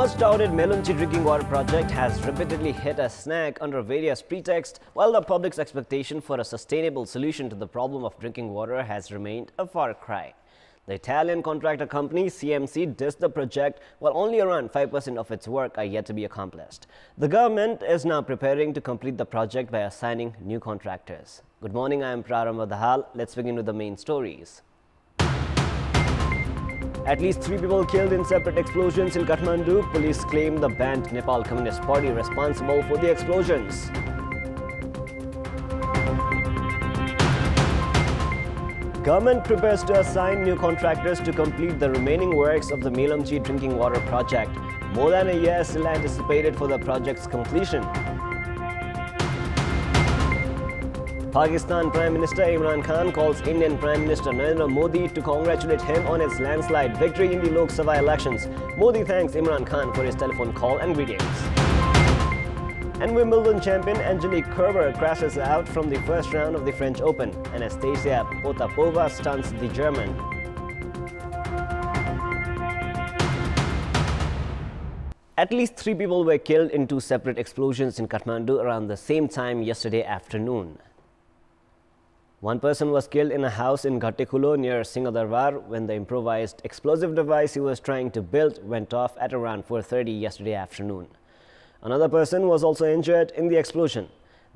much-touted Melamchi drinking water project has repeatedly hit a snag under various pretexts, while the public's expectation for a sustainable solution to the problem of drinking water has remained a far cry. The Italian contractor company CMC dissed the project while only around 5% of its work are yet to be accomplished. The government is now preparing to complete the project by assigning new contractors. Good morning, I am Prarambha Dahal. Let's begin with the main stories. At least 3 people killed in separate explosions in Kathmandu. Police claim the banned Nepal Communist Party responsible for the explosions. Government prepares to assign new contractors to complete the remaining works of the Melamchi drinking water project. More than a year is still anticipated for the project's completion. Pakistan Prime Minister Imran Khan calls Indian Prime Minister Narendra Modi to congratulate him on his landslide victory in the Lok Sabha elections. Modi thanks Imran Khan for his telephone call and greetings. And Wimbledon champion Angelique Kerber crashes out from the first round of the French Open. Anastasia Potapova stuns the German. At least 3 people were killed in 2 separate explosions in Kathmandu around the same time yesterday afternoon. One person was killed in a house in Ghattikulo near Singhadarbar when the improvised explosive device he was trying to build went off at around 4:30 yesterday afternoon. Another person was also injured in the explosion.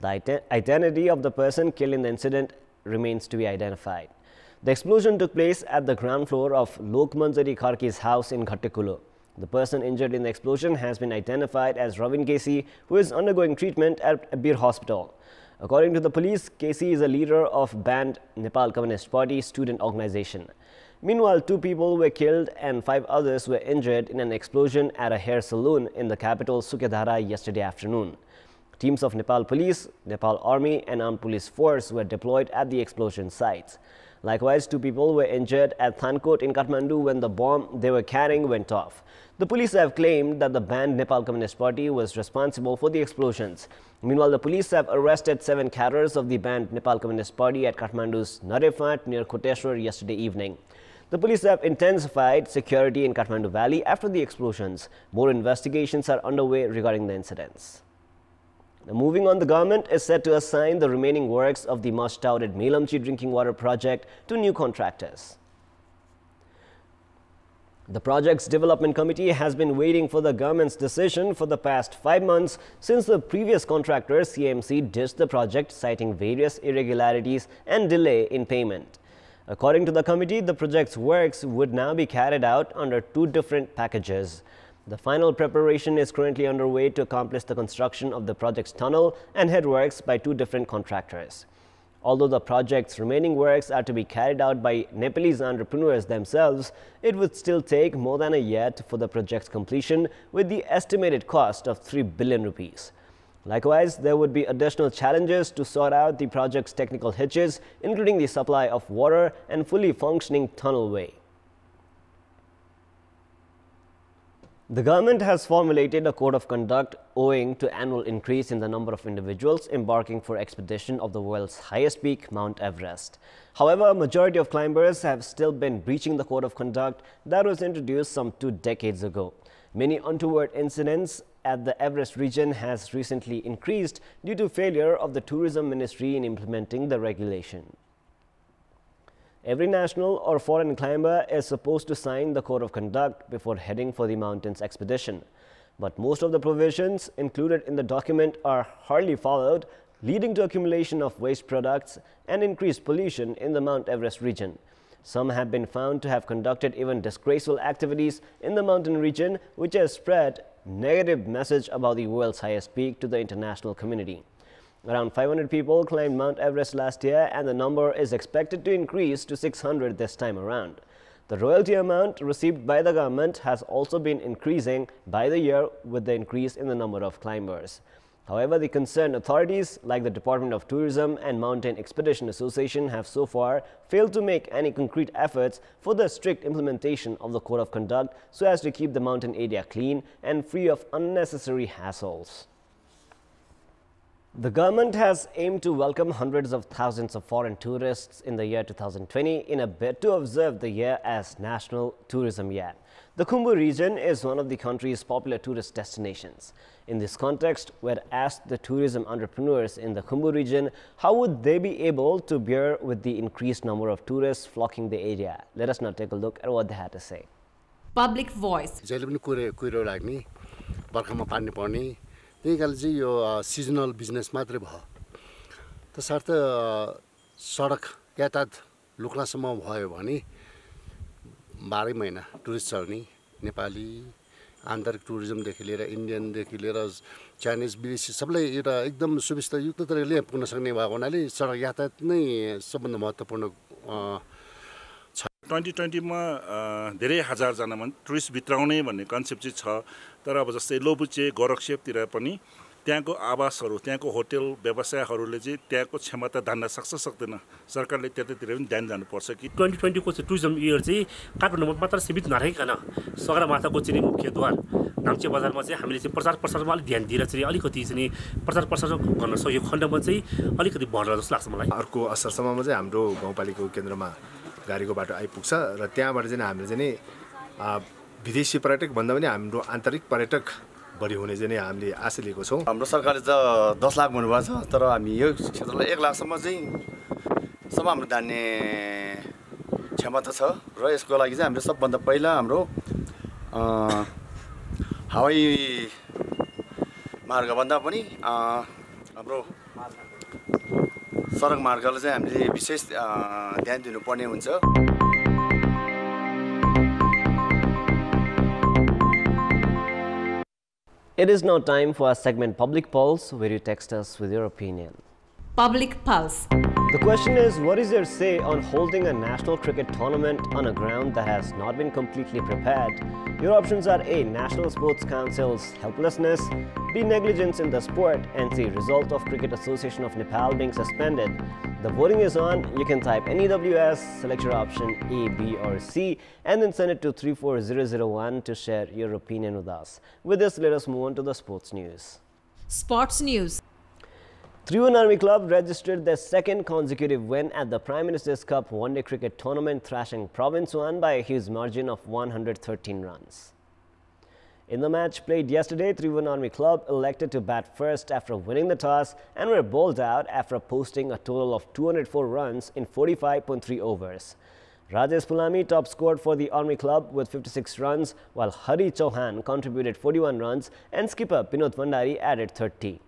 The identity of the person killed in the incident remains to be identified. The explosion took place at the ground floor of Lokmanjari Kharke's house in Ghattikulo. The person injured in the explosion has been identified as Ravin Casey, who is undergoing treatment at Abir Hospital. According to the police, Casey is a leader of banned Nepal Communist Party student organization. Meanwhile, 2 people were killed and 5 others were injured in an explosion at a hair salon in the capital Sukhedara yesterday afternoon. Teams of Nepal Police, Nepal Army and Armed Police Force were deployed at the explosion sites. Likewise, 2 people were injured at Thankot in Kathmandu when the bomb they were carrying went off. The police have claimed that the banned Nepal Communist Party was responsible for the explosions. Meanwhile, the police have arrested 7 cadres of the banned Nepal Communist Party at Kathmandu's Narefat near Koteshwar yesterday evening. The police have intensified security in Kathmandu Valley after the explosions. More investigations are underway regarding the incidents. Now, moving on, the government is set to assign the remaining works of the much-touted Melamchi drinking water project to new contractors. The project's development committee has been waiting for the government's decision for the past 5 months since the previous contractor CMC dissed the project, citing various irregularities and delay in payment. According to the committee, the project's works would now be carried out under 2 different packages. The final preparation is currently underway to accomplish the construction of the project's tunnel and headworks by 2 different contractors. Although the project's remaining works are to be carried out by Nepalese entrepreneurs themselves, it would still take more than a year for the project's completion, with the estimated cost of 3 billion rupees. Likewise, there would be additional challenges to sort out the project's technical hitches, including the supply of water and fully functioning tunnelway. The government has formulated a code of conduct owing to annual increase in the number of individuals embarking for expedition of the world's highest peak, Mount Everest. However, a majority of climbers have still been breaching the code of conduct that was introduced some 2 decades ago. Many untoward incidents at the Everest region has recently increased due to failure of the Tourism Ministry in implementing the regulation. Every national or foreign climber is supposed to sign the code of conduct before heading for the mountains expedition. But most of the provisions included in the document are hardly followed, leading to accumulation of waste products and increased pollution in the Mount Everest region. Some have been found to have conducted even disgraceful activities in the mountain region, which has spread negative message about the world's highest peak to the international community. Around 500 people climbed Mount Everest last year, and the number is expected to increase to 600 this time around. The royalty amount received by the government has also been increasing by the year with the increase in the number of climbers. However, the concerned authorities like the Department of Tourism and Mountain Expedition Association have so far failed to make any concrete efforts for the strict implementation of the code of conduct so as to keep the mountain area clean and free of unnecessary hassles. The government has aimed to welcome hundreds of thousands of foreign tourists in the year 2020 in a bid to observe the year as National Tourism Year. The Khumbu region is one of the country's popular tourist destinations. In this context, we had asked the tourism entrepreneurs in the Khumbu region how would they be able to bear with the increased number of tourists flocking the area. Let us now take a look at what they had to say. Public voice. कुरो लाग्ने बर्खामा पानी पर्ने त्यही कारण चाहिँ यो seasonal business मात्रै भयो तसर्थ सडक यातायात लुक्लासम्म भयो भने 12 महिना टुरिस्ट चल्ने नेपाली आन्तरिक टुरिज्मदेखि लिएर इन्डियनदेखि लिएर चाइनिज विदेशी सबैलाई एउटा एकदम सुविस्ता युक्त तरिकाले पुग्न सक्ने भएको हुनाले सडक यातायात नै सबभन्दा महत्त्वपूर्ण 2020 मा धेरै हजार जना टुरिस्ट भित्राउने भन्ने कन्सेप्ट चाहिँ छ तर अब जस्तै लोबुचे गोरखसेपतिर पनि त्यहाँको आवासहरू त्यहाँको होटल व्यवसायहरूले चाहिँ त्यहाँको क्षमता धान्न सक्छ सक्दैन सरकारले त्यतातिर पनि ध्यान जानुपर्छ कि 2020 को टुरिज्म इयर चाहिँ काठमाडौँमा मात्र सीमित नरहिकन सगरमाथाको चाहिँ मुख्यद्वार नाम्चे बजारमा चाहिँ हामीले चाहिँ प्रचार प्रसारमा अलिक ध्यान दिएर चाहिँ अलिकति चाहिँ प्रचार प्रसार गर्न सकेको खण्डमा चाहिँ अलिकति बढ्ला जस्तो लाग्छ मलाई अर्को असरसम्ममा चाहिँ हाम्रो गाउँपालिकाको केन्द्रमा गाडीको बाटो आइपुग्छ र त्यहाँबाट चाहिँ हामीले चाहिँ विदेशी पर्यटक भन्दा पनि हाम्रो आन्तरिक पर्यटक बढी हुने चाहिँ हामीले आशा लिएको छौँ हाम्रो सरकारले त 10 लाख भन्नुभएको छ तर हामी यो क्षेत्रलाई 1 लाखसम्म चाहिँ हाम्रो धान्ने क्षमता छ र यसको लागि चाहिँ हामीले सबभन्दा पहिला हाम्रो हवाई मार्गभन्दा पनि हाम्रो सडक मार्गलाई चाहिँ हामीले विशेष ध्यान दिनुपर्ने हुन्छ It is now time for our segment Public Pulse, where you text us with your opinion. Public Pulse. The question is, what is your say on holding a national cricket tournament on a ground that has not been completely prepared? Your options are A. National Sports Council's helplessness, B. Negligence in the sport, and C. Result of Cricket Association of Nepal being suspended. The voting is on. You can type NEWS, select your option A, B or C, and then send it to 34001 to share your opinion with us. With this, let us move on to the sports news. Sports news. Tribhuvan Army Club registered their second consecutive win at the Prime Minister's Cup One-Day Cricket Tournament, thrashing Province 1 by a huge margin of 113 runs. In the match played yesterday, Tribhuvan Army Club elected to bat first after winning the toss and were bowled out after posting a total of 204 runs in 45.3 overs. Rajesh Pulami top scored for the Army Club with 56 runs, while Hari Chauhan contributed 41 runs and skipper Binod Vandari added 30.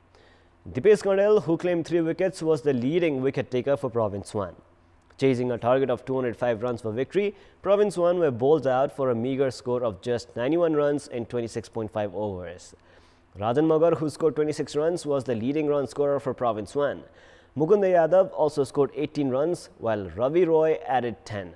Dipesh Kandel, who claimed 3 wickets, was the leading wicket taker for Province 1. Chasing a target of 205 runs for victory, Province 1 were bowled out for a meagre score of just 91 runs in 26.5 overs. Rajan Magar, who scored 26 runs, was the leading run scorer for Province 1. Mukunda Yadav also scored 18 runs, while Ravi Roy added 10.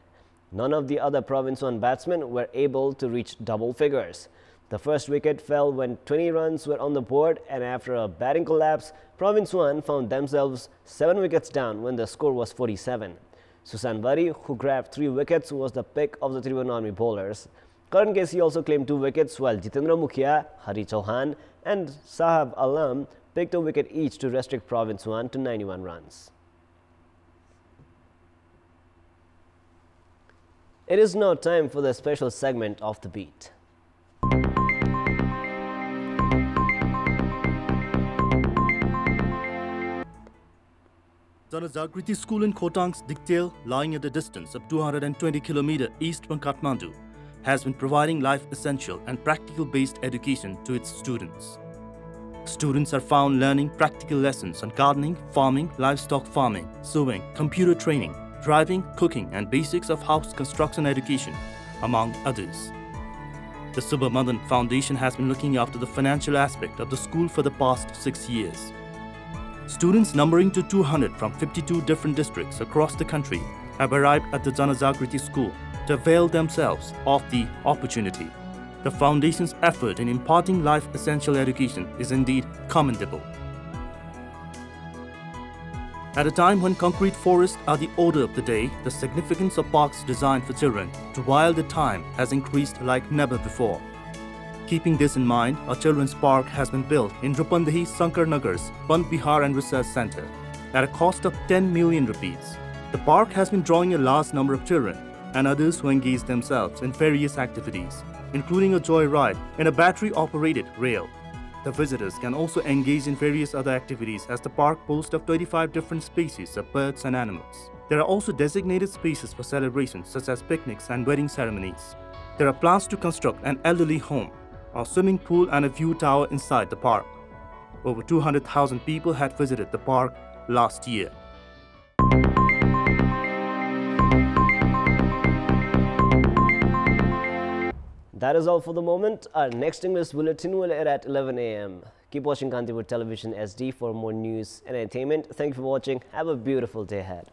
None of the other Province 1 batsmen were able to reach double figures. The first wicket fell when 20 runs were on the board, and after a batting collapse, Province 1 found themselves 7 wickets down when the score was 47. Susan Vari, who grabbed 3 wickets, was the pick of the Tribhuvan Army bowlers. Karan Casey also claimed 2 wickets, while Jitendra Mukhia, Hari Chauhan and Sahab Alam picked a wicket each to restrict Province 1 to 91 runs. It is now time for the special segment of The Beat. Janajagriti School in Khotang's Diktel, lying at a distance of 220 km east from Kathmandu, has been providing life essential and practical-based education to its students. Students are found learning practical lessons on gardening, farming, livestock farming, sewing, computer training, driving, cooking and basics of house construction education, among others. The Subha Madan Foundation has been looking after the financial aspect of the school for the past 6 years. Students numbering to 200 from 52 different districts across the country have arrived at the Janajagriti School to avail themselves of the opportunity. The Foundation's effort in imparting life essential education is indeed commendable. At a time when concrete forests are the order of the day, the significance of parks designed for children to while the time has increased like never before. Keeping this in mind, a children's park has been built in Rupandehi Sankar Nagar's Pant Vihar and Research Center at a cost of 10 million rupees. The park has been drawing a large number of children and others who engage themselves in various activities including a joyride and a battery-operated rail. The visitors can also engage in various other activities as the park boasts of 25 different species of birds and animals. There are also designated spaces for celebrations such as picnics and wedding ceremonies. There are plans to construct an elderly home, a swimming pool and a view tower inside the park. Over 200,000 people had visited the park last year. That is all for the moment. Our next English bulletin will air at 11 a.m. Keep watching Kantipur Television SD for more news and entertainment. Thank you for watching. Have a beautiful day ahead.